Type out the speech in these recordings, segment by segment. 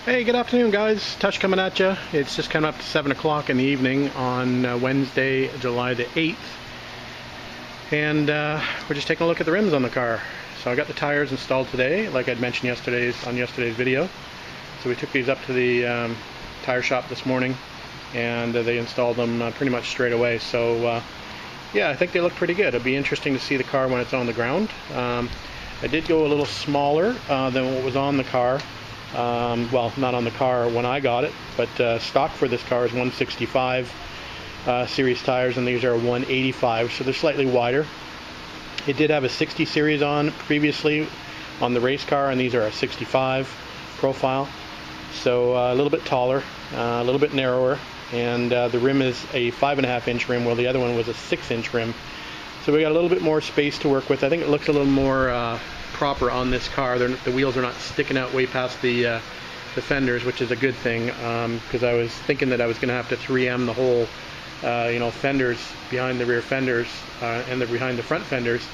Hey, good afternoon, guys. Tush coming at you. It's just coming up to 7 o'clock in the evening on Wednesday, July the 8th. And we're just taking a look at the rims on the car. So I got the tires installed today, like I'd mentioned on yesterday's video. So we took these up to the tire shop this morning, and they installed them pretty much straight away. So yeah, I think they look pretty good. It'll be interesting to see the car when it's on the ground. I did go a little smaller than what was on the car. Well, not on the car when I got it, but stock for this car is 165 series tires, and these are 185, so they're slightly wider. It did have a 60 series on previously on the race car, and these are a 65 profile, so a little bit taller, a little bit narrower, and the rim is a 5.5 inch rim, while the other one was a 6 inch rim. So we got a little bit more space to work with. I think it looks a little more proper on this car. The wheels are not sticking out way past the fenders, which is a good thing, because I was thinking that I was going to have to 3M the whole fenders behind the rear fenders and behind the front fenders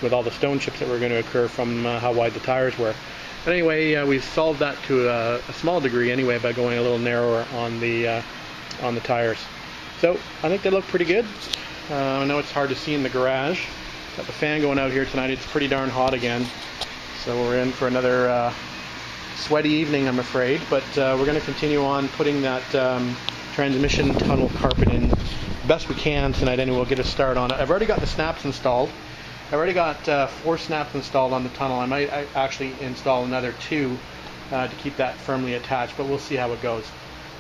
with all the stone chips that were going to occur from how wide the tires were. But anyway, we've solved that to a small degree anyway by going a little narrower on the tires. So I think they look pretty good. I know it's hard to see in the garage. Got the fan going out here tonight. It's pretty darn hot again, so we're in for another sweaty evening, I'm afraid. But we're going to continue on putting that transmission tunnel carpet in best we can tonight, and we'll get a start on it. I've already got the snaps installed. I've already got 4 snaps installed on the tunnel. I might actually install another 2 to keep that firmly attached, but we'll see how it goes.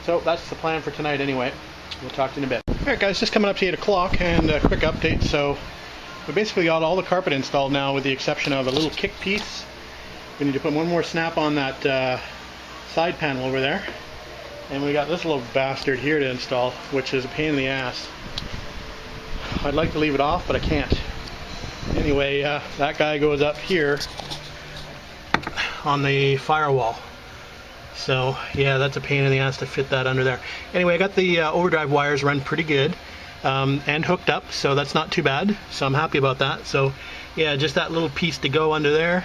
So that's the plan for tonight anyway. We'll talk to you in a bit. Alright guys, just coming up to 8 o'clock, and a quick update. So we basically got all the carpet installed now, with the exception of a little kick piece. We need to put one more snap on that side panel over there. And we got this little bastard here to install, which is a pain in the ass. I'd like to leave it off, but I can't. Anyway, that guy goes up here on the firewall. So yeah, that's a pain in the ass to fit that under there. Anyway, I got the overdrive wires run pretty good and hooked up, so that's not too bad. So I'm happy about that. So yeah, just that little piece to go under there,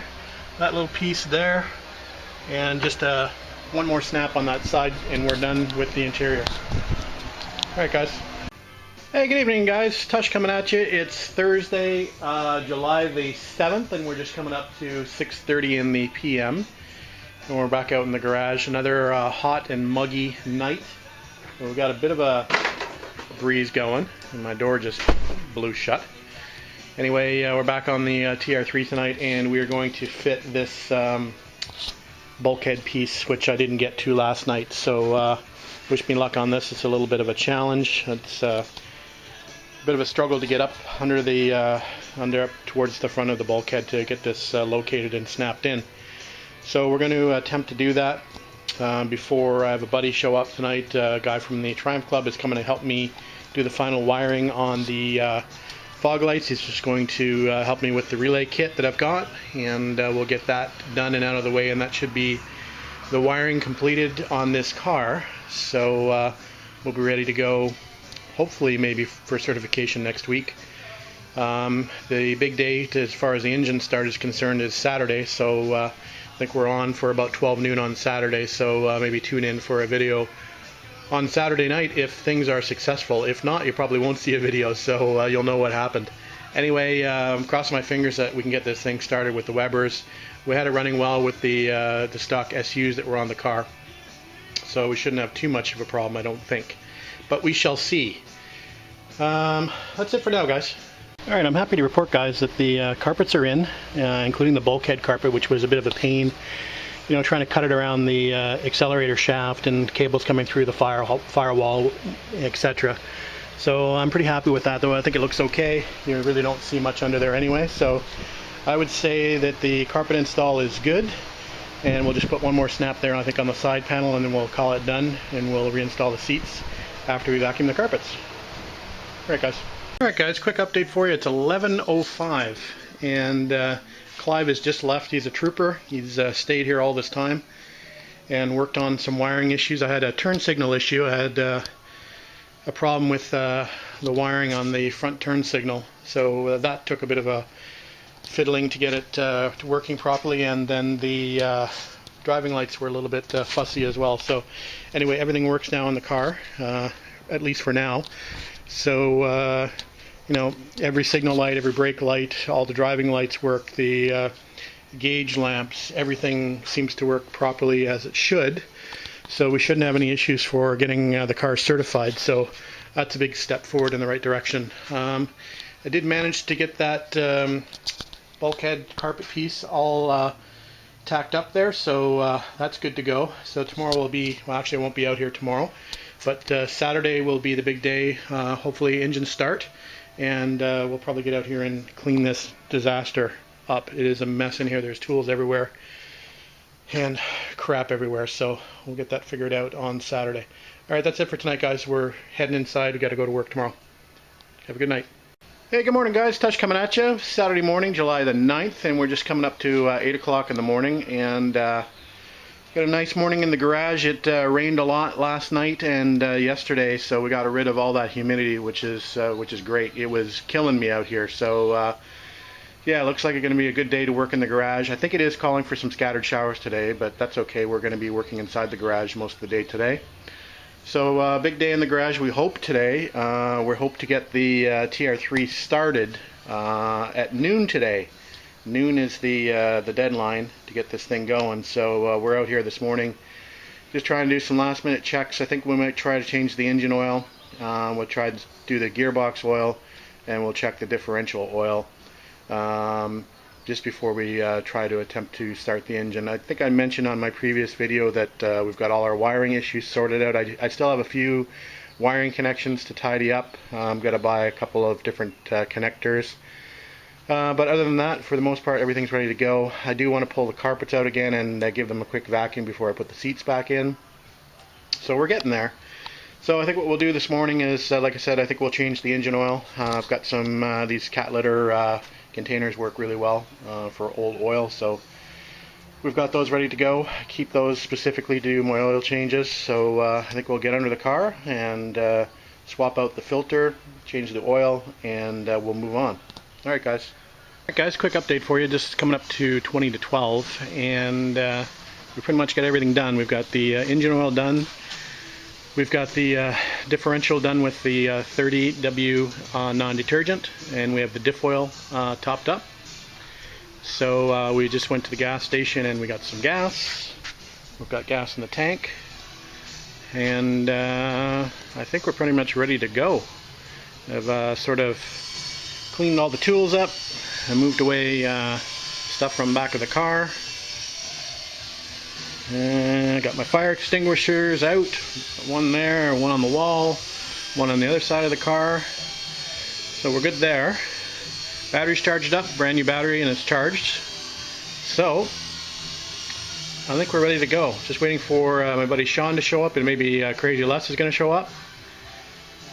that little piece there, and just one more snap on that side, and we're done with the interior. Alright guys. Hey, good evening guys. Tush coming at you. It's Thursday, July the 7th, and we're just coming up to 6:30 in the PM. And we're back out in the garage. Another hot and muggy night. So we've got a bit of a breeze going, and my door just blew shut. Anyway, we're back on the TR3 tonight, and we are going to fit this bulkhead piece, which I didn't get to last night. So wish me luck on this. It's a little bit of a challenge. It's a bit of a struggle to get up under the up towards the front of the bulkhead to get this located and snapped in. So we're going to attempt to do that before I have a buddy show up tonight. A guy from the Triumph Club is coming to help me do the final wiring on the fog lights. He's just going to help me with the relay kit that I've got, and we'll get that done and out of the way, and that should be the wiring completed on this car. So we'll be ready to go, hopefully maybe for certification next week. The big day as far as the engine start is concerned is Saturday, so I think we're on for about 12 noon on Saturday, so maybe tune in for a video on Saturday night if things are successful. If not, you probably won't see a video, so you'll know what happened. Anyway, I'm crossing my fingers that we can get this thing started with the Webers. We had it running well with the stock SUs that were on the car, so we shouldn't have too much of a problem, I don't think. But we shall see. That's it for now, guys. Alright, I'm happy to report, guys, that the carpets are in, including the bulkhead carpet, which was a bit of a pain, trying to cut it around the accelerator shaft and cables coming through the firewall, etc. So I'm pretty happy with that, though. I think it looks okay. You really don't see much under there anyway, so I would say that the carpet install is good, and we'll just put one more snap there, I think, on the side panel, and then we'll call it done, and we'll reinstall the seats after we vacuum the carpets. Alright, guys. Alright guys, quick update for you. It's 11:05, and Clive has just left. He's a trooper. He's stayed here all this time and worked on some wiring issues. I had a turn signal issue. I had a problem with the wiring on the front turn signal, so that took a bit of a fiddling to get it working properly, and then the driving lights were a little bit fussy as well. So anyway, everything works now in the car, at least for now. So you know, every signal light, every brake light, all the driving lights work. The gauge lamps, everything seems to work properly as it should. So we shouldn't have any issues for getting the car certified. So that's a big step forward in the right direction. I did manage to get that bulkhead carpet piece all tacked up there, so that's good to go. So tomorrow will be, well, actually I won't be out here tomorrow, but Saturday will be the big day. Hopefully engine start, and we'll probably get out here and clean this disaster up. It is a mess in here. There's tools everywhere and crap everywhere, so we'll get that figured out on Saturday. Alright, that's it for tonight, guys. We're heading inside. We got to go to work tomorrow. Have a good night. Hey, good morning, guys. Tush coming at you. Saturday morning, July the 9th, and we're just coming up to 8 o'clock in the morning, and got a nice morning in the garage. It rained a lot last night and yesterday, so we got rid of all that humidity, which is great. It was killing me out here, so yeah, it looks like it's going to be a good day to work in the garage. I think it is calling for some scattered showers today, but that's okay. We're going to be working inside the garage most of the day today. So big day in the garage, we hope today. We hope to get the TR3 started at noon today. Noon is the deadline to get this thing going. So we're out here this morning just trying to do some last minute checks. I think we might try to change the engine oil. We'll try to do the gearbox oil, and we'll check the differential oil just before we try to attempt to start the engine. I think I mentioned on my previous video that we've got all our wiring issues sorted out. I still have a few wiring connections to tidy up. I'm going to buy a couple of different connectors. But other than that, for the most part, everything's ready to go. I do want to pull the carpets out again and give them a quick vacuum before I put the seats back in. So we're getting there. So I think what we'll do this morning is, like I said, I think we'll change the engine oil. I've got some, these cat litter containers work really well for old oil, so we've got those ready to go. I keep those specifically to do my oil changes, so I think we'll get under the car and swap out the filter, change the oil, and we'll move on. Alright guys. Alright guys, quick update for you. Just coming up to 20 to 12, and we pretty much got everything done. We've got the engine oil done. We've got the differential done with the 38W non-detergent, and we have the diff oil topped up. So we just went to the gas station and we got some gas. We've got gas in the tank, and I think we're pretty much ready to go. I've sort of cleaned all the tools up and moved away stuff from the back of the car. I got my fire extinguishers out, one there, one on the wall, one on the other side of the car, so we're good there. Battery's charged up, brand new battery, and it's charged, so I think we're ready to go. Just waiting for my buddy Sean to show up, and maybe Crazy Les is going to show up.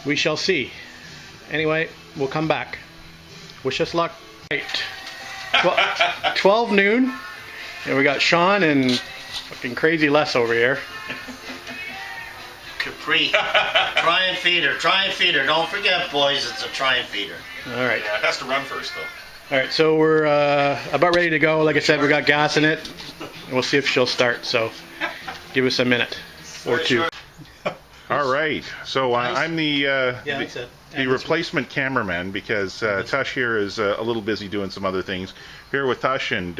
We shall see. Anyway, we'll come back. Wish us luck. Right. 12 noon, and we got Sean and fucking Crazy Les over here. Capri. Try and feed her. Try and feed her. Don't forget, boys, it's a try and feed her. Alright. Yeah, it has to run first, though. Alright, so we're about ready to go. Like I said, we got gas in it. We'll see if she'll start, so give us a minute or two. Alright, so I'm the replacement cameraman because Tush here is a little busy doing some other things. Here with Tush and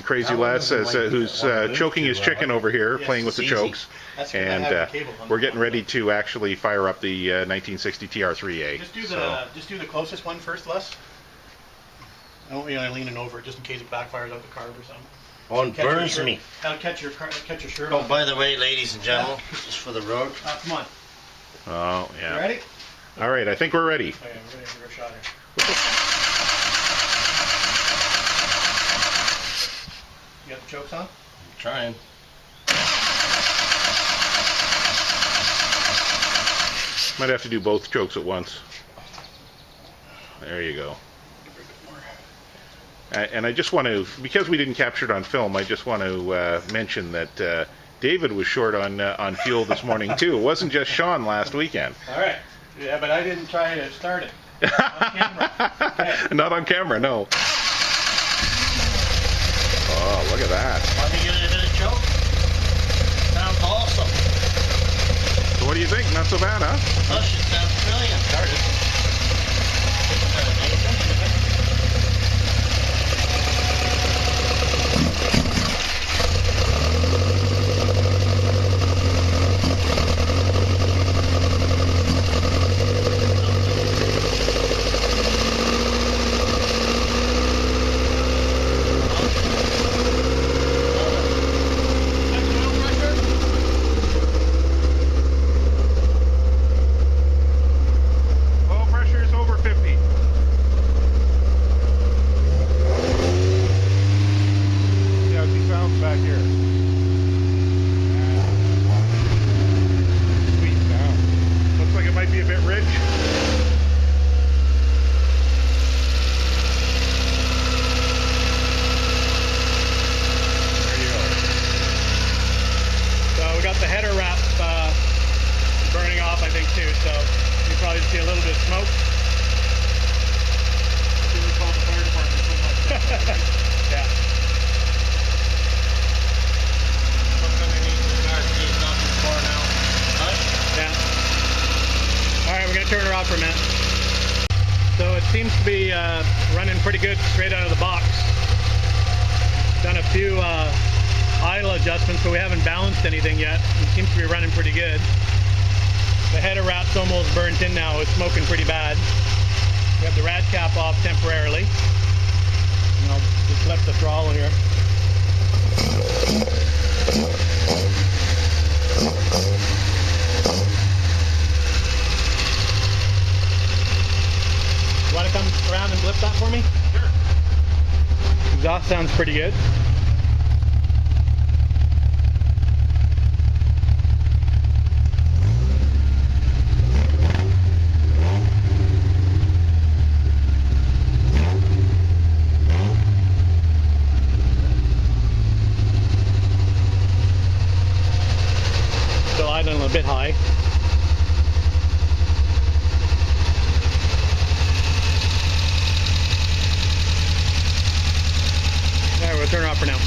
Crazy Les, who's choking his chicken over here, playing with the chokes. And we're getting ready to actually fire up the 1960 TR3A. Just do the closest one first, Les. I don't want you leaning over it just in case it backfires out the carb or something. Oh, it burns me. That'll catch your shirt Oh, on. by the way, ladies and gentlemen, just for the road. Come on. Oh, yeah. You ready? Alright, I think we're ready. Okay, we're ready for a shot here. You got the chokes on? I'm trying. Might have to do both chokes at once. There you go. And I just want to, because we didn't capture it on film, I just want to mention that David was short on fuel this morning too. It wasn't just Sean last weekend. All right. Yeah, but I didn't try to start it. Not on camera. Okay. Not on camera, no. Oh, look at that. Let me get a bit of choke. Sounds awesome. So what do you think? Not so bad, huh? Oh, she sounds brilliant. Oil pressure is over 50. See how she sounds back here. Sweet sound. Looks like it might be a bit rich. There you go. So we got the header wrap burning off, I think, too. So you probably see a little bit of smoke. We call the fire department so much. Yeah. Something they need to start these nothing for now. Huh? Yeah. All right, we're gonna turn her off for a minute. So it seems to be running pretty good straight out of the box. Done a few idle adjustments, but we haven't balanced anything yet. It seems to be running pretty good. The header wrap's almost burnt in now. It's smoking pretty bad. We have the rad cap off temporarily. And I'll just lift the throttle here. You want to come around and blip that for me? Sure. Exhaust sounds pretty good. Still idling a bit high. Alright, we'll turn it off for now.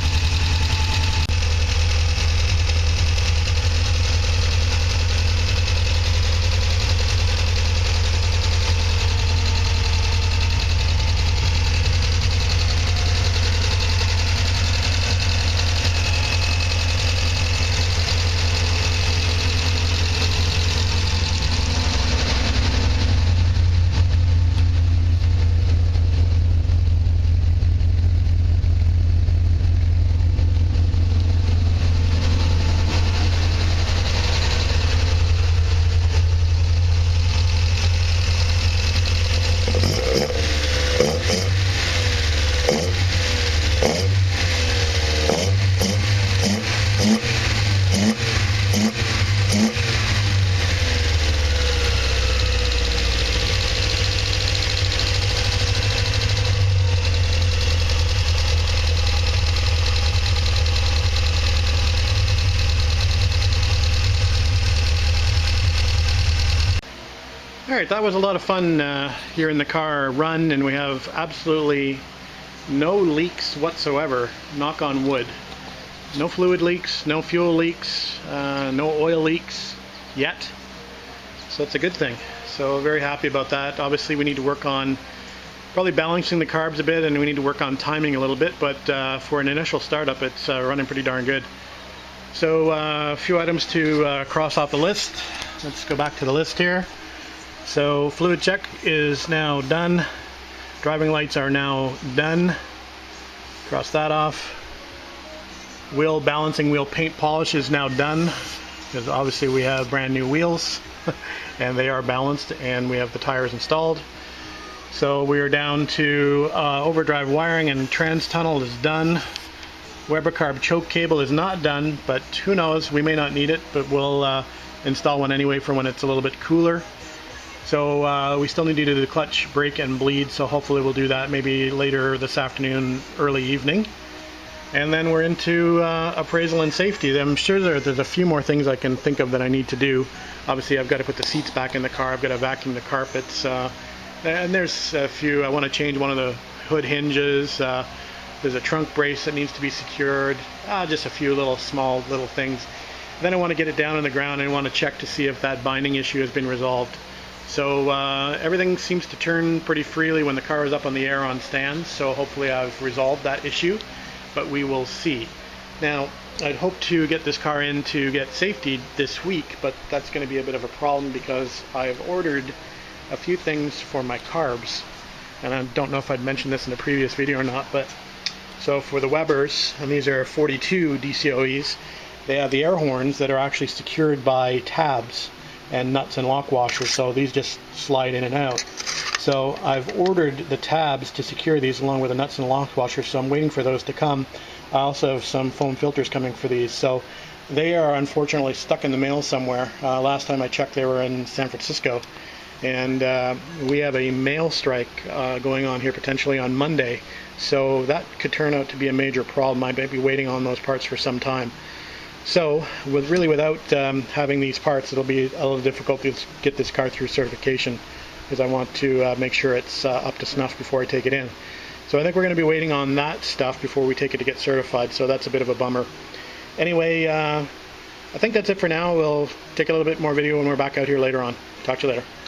Alright, that was a lot of fun here in the car run, and we have absolutely no leaks whatsoever, knock on wood. No fluid leaks, no fuel leaks, no oil leaks yet, so it's a good thing. So very happy about that. Obviously we need to work on probably balancing the carbs a bit, and we need to work on timing a little bit, but for an initial startup it's running pretty darn good. So a few items to cross off the list. Let's go back to the list here. So fluid check is now done. Driving lights are now done. Cross that off. Wheel balancing, wheel paint polish is now done, because obviously we have brand new wheels and they are balanced, and we have the tires installed. So we are down to overdrive wiring, and trans tunnel is done. Weber carb choke cable is not done, but who knows, we may not need it, but we'll install one anyway for when it's a little bit cooler. So we still need to do the clutch, brake, and bleed, so hopefully we'll do that maybe later this afternoon, early evening. And then we're into appraisal and safety. I'm sure there's a few more things I can think of that I need to do. Obviously I've got to put the seats back in the car, I've got to vacuum the carpets, and there's a few. I want to change one of the hood hinges. There's There's a trunk brace that needs to be secured, just a few small little things. Then I want to get it down on the ground and I want to check to see if that binding issue has been resolved. So everything seems to turn pretty freely when the car is up on the air on stands, so hopefully I've resolved that issue, but we will see. Now, I'd hope to get this car in to get safety this week, but that's going to be a bit of a problem because I've ordered a few things for my carbs, and I don't know if I'd mentioned this in the previous video or not, but so for the Webers, and these are 42 DCOEs, they have the air horns that are actually secured by tabs and nuts and lock washers, so these just slide in and out. So I've ordered the tabs to secure these along with the nuts and lock washers, so I'm waiting for those to come. I also have some foam filters coming for these, so they are unfortunately stuck in the mail somewhere. Last time I checked they were in San Francisco, and we have a mail strike going on here potentially on Monday, so that could turn out to be a major problem. I might be waiting on those parts for some time. So without having these parts, it'll be a little difficult to get this car through certification, because I want to make sure it's up to snuff before I take it in. So I think we're going to be waiting on that stuff before we take it to get certified, so that's a bit of a bummer. Anyway, I think that's it for now. We'll take a little bit more video when we're back out here later on. Talk to you later.